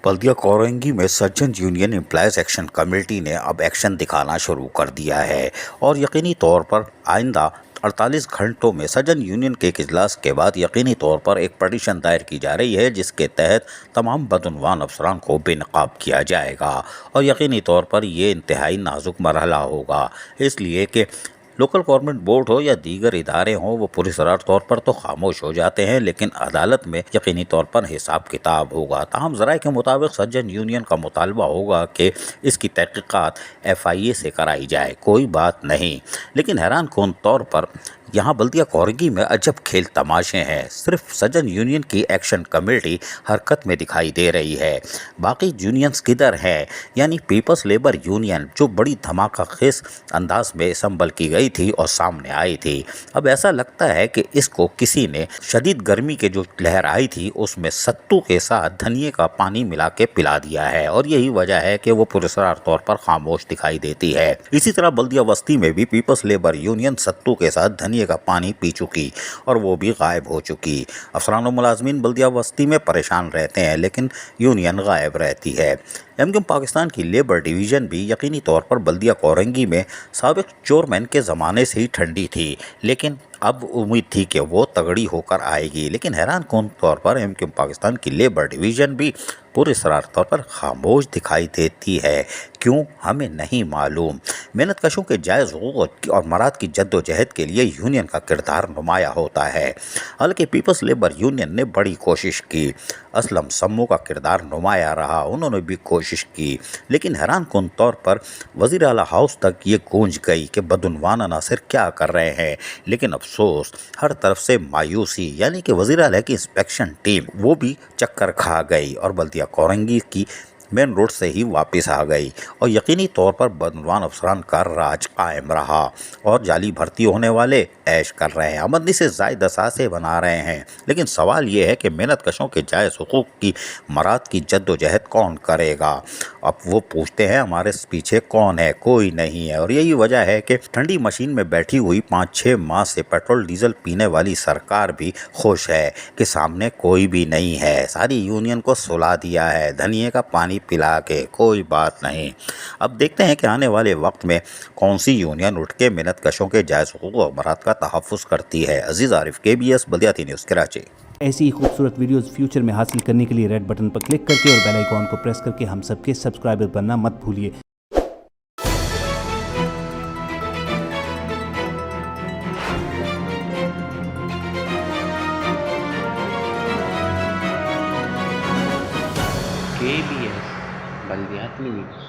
बल्दिया कोरंगी में सज्जन union employees action committee ने अब एक्शन दिखाना शुरू कर दिया है और यकीनी तौर पर आइंदा 48 घंटों में सज्जन यूनियन के एक इजलास के बाद यकीनी तौर पर एक पटिशन दायर की जा रही है जिसके तहत तमाम बदउनवान अफसरान को बेनकाब किया जाएगा। और यकीनी तौर पर ये इंतहाई नाजुक मरहला होगा, इसलिए कि लोकल गवर्नमेंट बोर्ड हो या दीगर इदारे हों वो पुरसरार तौर पर तो खामोश हो जाते हैं, लेकिन अदालत में यकीनी तौर पर हिसाब किताब होगा। ताहम ज़राए के मुताबिक सज्जन यूनियन का मुतालबा होगा कि इसकी तहकीकात FIA से कराई जाए, कोई बात नहीं। लेकिन हैरान कौन तौर पर यहाँ बल्दिया कोरंगी में अजब खेल तमाशे हैं। सिर्फ सज्जन यूनियन की एक्शन कमेटी हरकत में दिखाई दे रही है, बाकी यूनियंस किधर हैं? यानी पीपल्स लेबर यूनियन जो बड़ी धमाका खेज अंदाज में संभल की गई थी और सामने आई थी, अब ऐसा लगता है कि इसको किसी ने शदीद गर्मी के जो लहर आई थी उसमें सत्तू के साथ धनिए का पानी मिला के पिला दिया है और यही वजह है कि वो पुरस्कार तौर पर खामोश दिखाई देती है। इसी तरह बल्दिया बस्ती में भी पीपल्स लेबर यूनियन सत्तू के साथ धनिए का पानी पी चुकी और वो भी गायब हो चुकी। अफसरान और मुलाजमीन बल्दिया बस्ती में परेशान रहते हैं लेकिन यूनियन गायब रहती है। MQM पाकिस्तान की लेबर डिवीज़न भी यकीनी तौर पर बल्दिया कोरंगी में साबिक चोरमैन के ज़माने से ही ठंडी थी, लेकिन अब उम्मीद थी कि वो तगड़ी होकर आएगी। लेकिन हैरान कौन तौर पर MQM पाकिस्तान की लेबर डिवीज़न भी पुरस्रार तौर पर खामोश दिखाई देती है। क्यों, हमें नहीं मालूम। मेहनत कशों के जायज़ हुकूक़ और मराद की जद्दोजहद के लिए यूनियन का किरदार नुमाया होता है। हालांकि पीपल्स लेबर यूनियन ने बड़ी कोशिश की, असलम सम्मू का किरदार नुमाया रहा, उन्होंने भी कोशिश की, लेकिन हैरान कौन तौर पर वज़ीर आला हाउस तक ये गूंज गई कि बदउनवान अनासिर क्या कर रहे हैं। लेकिन अफसोस, हर तरफ से मायूसी, यानी कि वज़ीर आला की इंस्पेक्शन टीम वो भी चक्कर खा गई और बल्दिया कोरंगी की मेन रोड से ही वापस आ गई और यकीनी तौर पर बदउनवान अफसरान का राज कायम रहा और जाली भर्ती होने वाले ऐश कर रहे हैं, आमदनी से ज़ायद असासे बना रहे हैं। लेकिन सवाल ये है कि मेहनत कशों के जायज़ हुकूक़ की मराद की जद्दोजहद कौन करेगा? अब वो पूछते हैं हमारे पीछे कौन है? कोई नहीं है। और यही वजह है कि ठंडी मशीन में बैठी हुई 5-6 माह से पेट्रोल डीजल पीने वाली सरकार भी खुश है कि सामने कोई भी नहीं है। सारी यूनियन को सुला दिया है धनिए का पानी पिला के, कोई बात नहीं। अब देखते हैं कि आने वाले वक्त में कौन सी यूनियन उठ के मेहनत कशों के जायज़ हुकूक़ और मराद का तहफ़्फ़ुज़ करती है। अजीज़ आरिफ, KBS बल्दिया न्यूज़ कराची। ऐसी ही खूबसूरत वीडियोस फ्यूचर में हासिल करने के लिए रेड बटन पर क्लिक करके और बेल आइकॉन को प्रेस करके हम सबके सब्सक्राइबर बनना मत भूलिए। KBS बल्दिया न्यूज़।